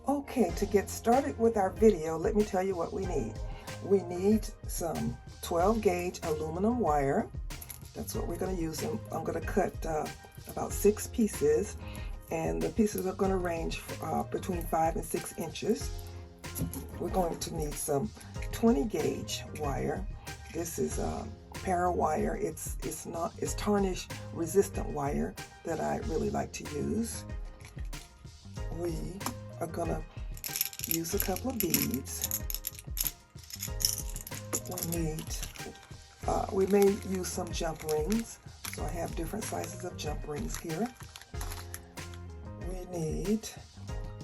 Okay, to get started with our video, let me tell you what we need. We need some 12 gauge aluminum wire. That's what we're going to use. I'm going to cut about 6 pieces, and the pieces are going to range between 5 and 6 inches. We're going to need some 20 gauge wire. This is para wire. It's tarnish resistant wire that I really like to use. We are gonna use a couple of beads. We may use some jump rings, so I have different sizes of jump rings here. We need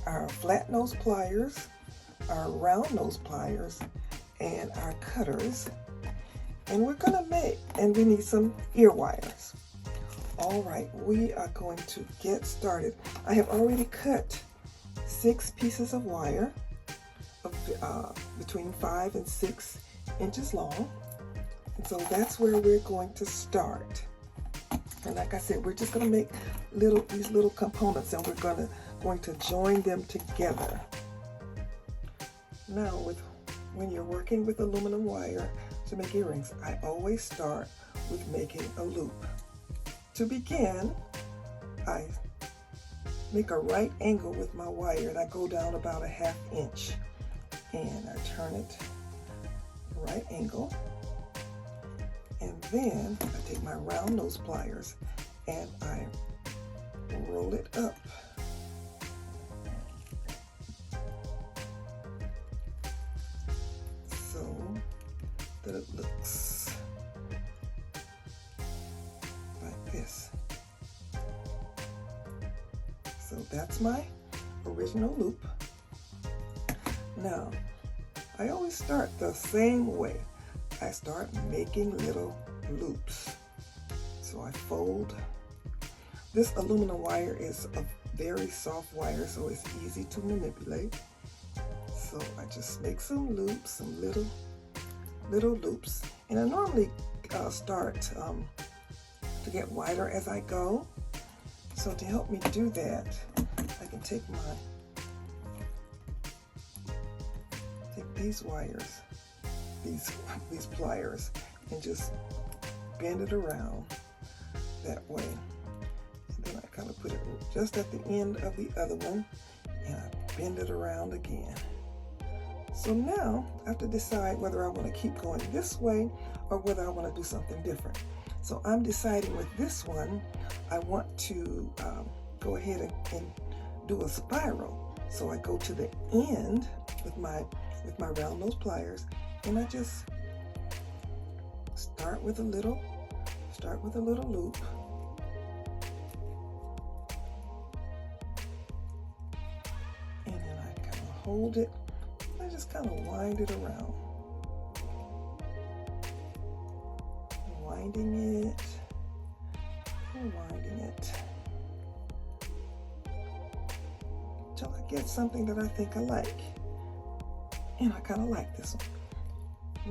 our flat nose pliers, our round nose pliers, and our cutters. And we're gonna and we need some ear wires. All right, we are going to get started. I have already cut 6 pieces of wire between 5 and 6 inches long. And so that's where we're going to start. And like I said, we're just going to make these little components, and we're going to join them together. Now, when you're working with aluminum wire to make earrings, I always start with making a loop. To begin, I make a right angle with my wire, and I go down about a 1/2 inch, and I turn it right angle, and then I take my round nose pliers and I roll it up. So that it looks like this. So that's my original loop. Now, I always start the same way. I start making little loops. So I fold. This aluminum wire is a very soft wire, so it's easy to manipulate. So I just make some loops, some little loops. And I normally start to get wider as I go. So to help me do that, I can take these wires, these pliers, and just bend it around that way. And then I kind of put it just at the end of the other one, and I bend it around again. So now I have to decide whether I want to keep going this way or whether I want to do something different. So I'm deciding with this one, I want to go ahead and do a spiral. So I go to the end with my round nose pliers, and I just start with a little loop. And then I kind of hold it, and I just kind of wind it around. Winding it, and winding it, till I get something that I think I like. And I kind of like this one.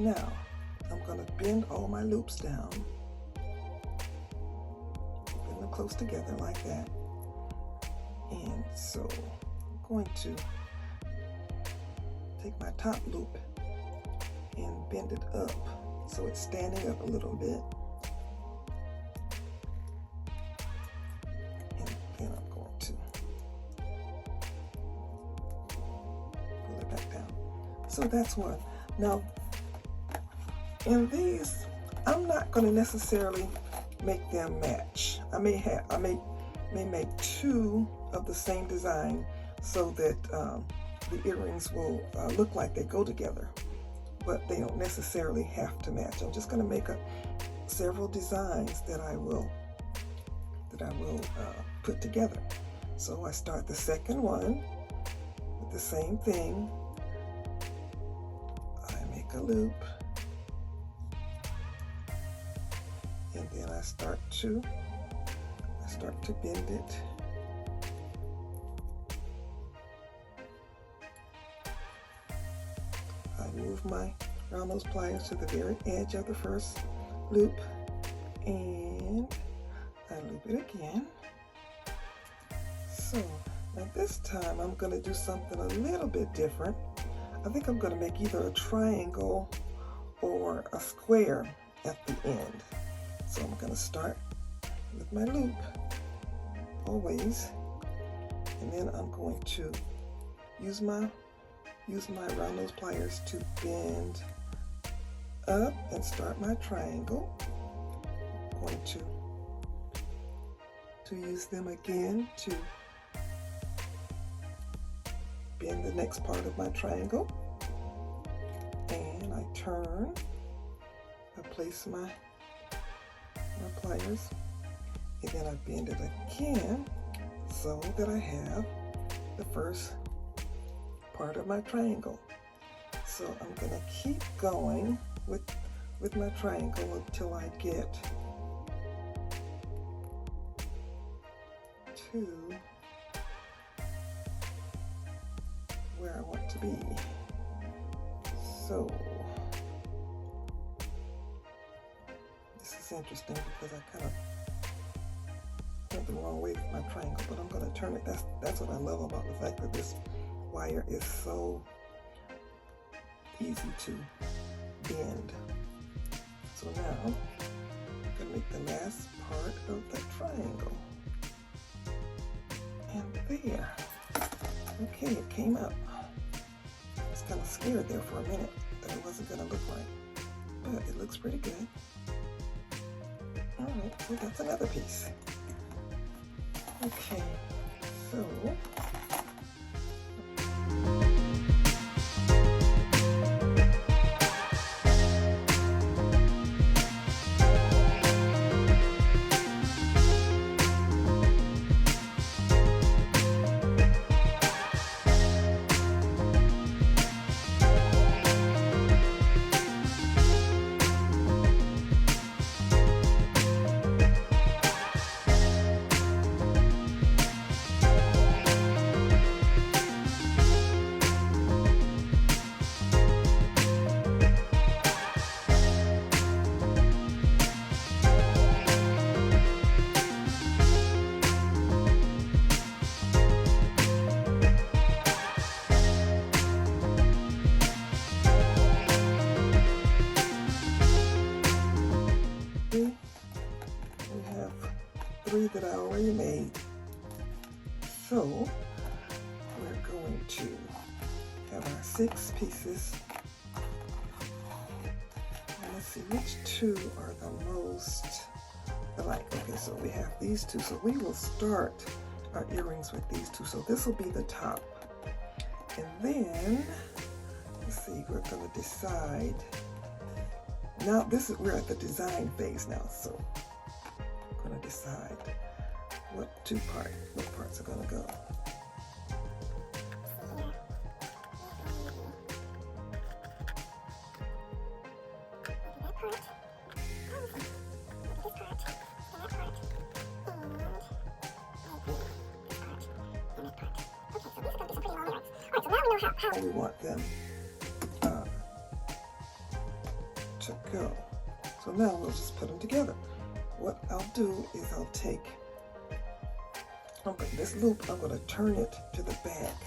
Now, I'm going to bend all my loops down. Bend them close together like that. And so I'm going to take my top loop and bend it up so it's standing up a little bit. And then I'm going to pull it back down. So that's one. Now, in these, I'm not going to necessarily make them match. I may make 2 of the same design so that the earrings will look like they go together, but they don't necessarily have to match. I'm just going to make several designs that I will put together. So I start the second one with the same thing. A loop, and then I start to bend it. I move my round nose pliers to the very edge of the first loop, and I loop it again. So Now this time I'm going to do something a little bit different. I think I'm going to make either a triangle or a square at the end. So I'm going to start with my loop, always, and then I'm going to use my round nose pliers to bend up and start my triangle. I'm going to use them again to bend the next part of my triangle, and I turn, I place my pliers, and then I bend it again so that I have the first part of my triangle. So I'm going to keep going with my triangle until I get to where I want to be. So this is interesting because I kind of went the wrong way with my triangle, but I'm going to turn it. That's what I love about the fact that this wire is so easy to bend. So now I'm going to make the last part of the triangle. And there. Okay, it came up. I was kind of scared there for a minute that it wasn't going to look right, but it looks pretty good. All right, so that's another piece. Okay, so that I already made. So we're going to have our 6 pieces. And let's see which 2 are the most alike. Okay, so we have these 2. So we will start our earrings with these 2. So this will be the top. And then, let's see, we're going to decide. Now we're at the design phase now. So I'm going to decide what parts are going to go. How we want them to go. So now we'll just put them together. What I'll do is I'll take this loop, I'm going to turn it to the back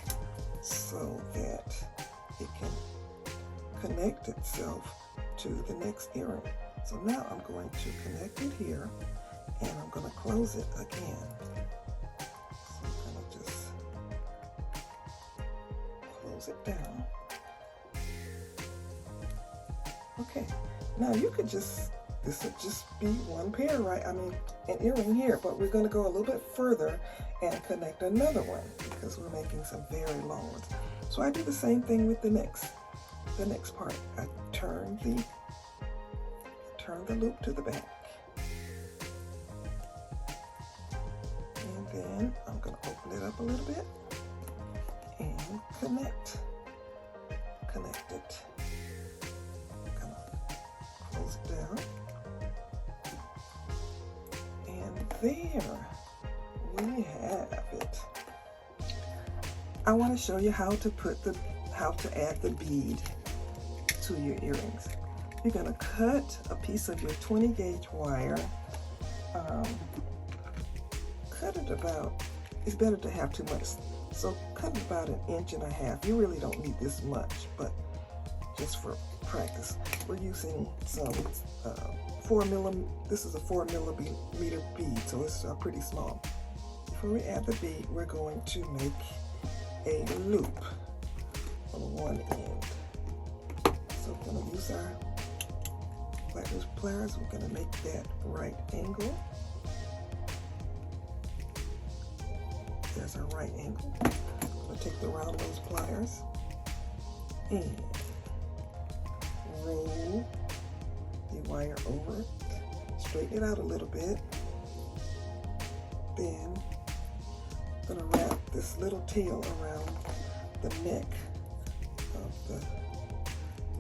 so that it can connect itself to the next earring. So now I'm going to connect it here, and I'm going to close it again. So I'm going to just close it down. Okay, now you could this would just be one pair, right? I mean, an earring here, but we're going to go a little bit further and connect another one because we're making some very long ones. So I do the same thing with the next part. I turn the loop to the back, and then I'm going to open it up a little bit and connect it. Kind of close it down. There we have it. I want to show you how to add the bead to your earrings. You're going to cut a piece of your 20 gauge wire. Cut it about, it's better to have too much So cut about 1.5 inches. You really don't need this much, but just for practice. We're using some 4mm. This is a 4mm bead, so it's pretty small. Before we add the bead, we're going to make a loop on one end. So we're going to use our flat pliers. We're going to make that right angle. There's our right angle. I'm going to take the round nose pliers and roll the wire over it, straighten it out a little bit. Then I'm going to wrap this little tail around the neck of the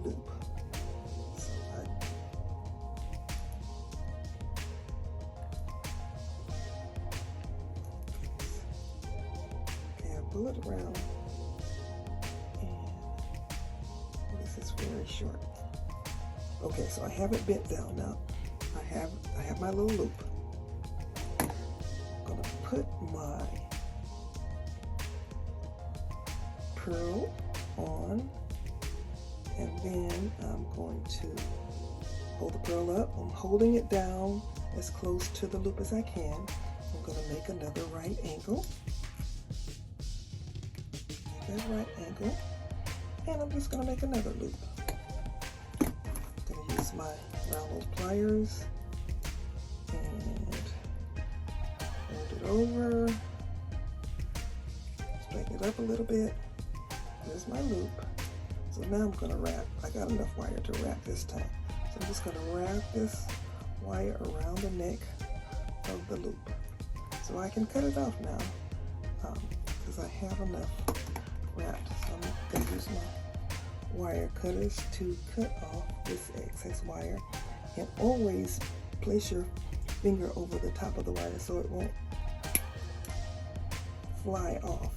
loop. So I pull it around, and this is very short. Okay, so I have it bent down now. I have my little loop. I'm gonna put my pearl on, and then I'm going to hold the pearl up. I'm holding it down as close to the loop as I can. I'm gonna make another right angle. That right angle, and I'm just going to make another loop. I'm going to use my round nose pliers and fold it over, straighten it up a little bit. There's my loop. So now I'm going to wrap. I got enough wire to wrap this time. So I'm just going to wrap this wire around the neck of the loop. So I can cut it off now because I have enough wrapped. So I'm going to use my wire cutters to cut off this excess wire, and always place your finger over the top of the wire so it won't fly off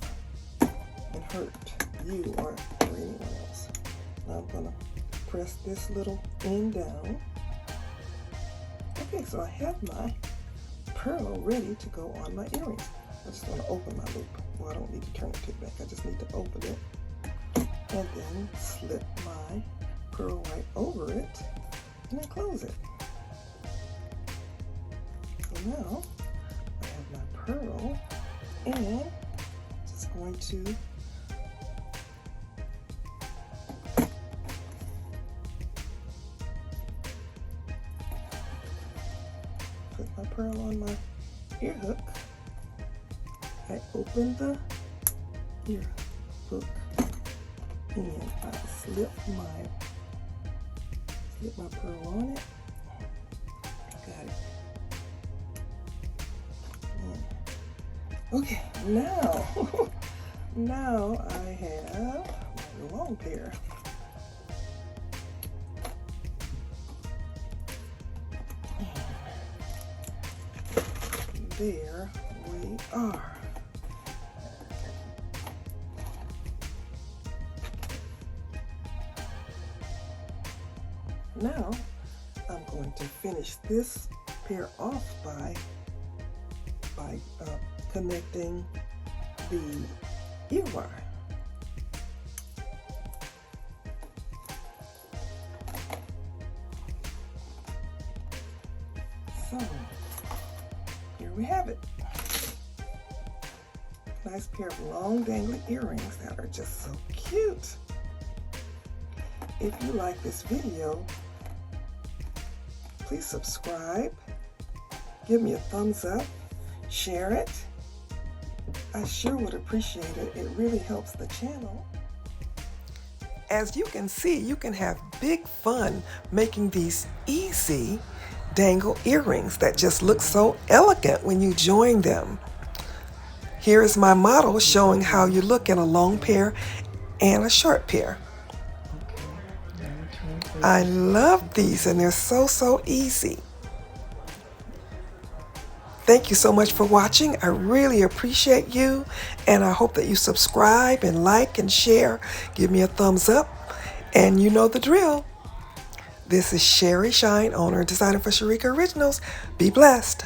and hurt you or anyone else. Now I'm going to press this little end down. Okay, so I have my pearl ready to go on my earrings. I just want to open my loop. Well, I don't need to turn it back. I just need to open it and then slip my pearl right over it and then close it. So now I have my pearl, and just going to put my pearl on my ear hook. I open the ear hook and I slip my pearl on it. Got it. Okay, now I have my long pair. And there we are. Now I'm going to finish this pair off by connecting the ear wire. So here we have it. Nice pair of long dangling earrings that are just so cute. If you like this video, please subscribe, give me a thumbs up, share it. I sure would appreciate it. It really helps the channel. As you can see, you can have big fun making these easy dangle earrings that just look so elegant when you join them. Here is my model showing how you look in a long pair and a short pair. I love these, and they're so easy. Thank you so much for watching. I really appreciate you, and I hope that you subscribe and like and share. Give me a thumbs up, and you know the drill. This is Sherry Shine, owner and designer for Sharika Originals. Be blessed.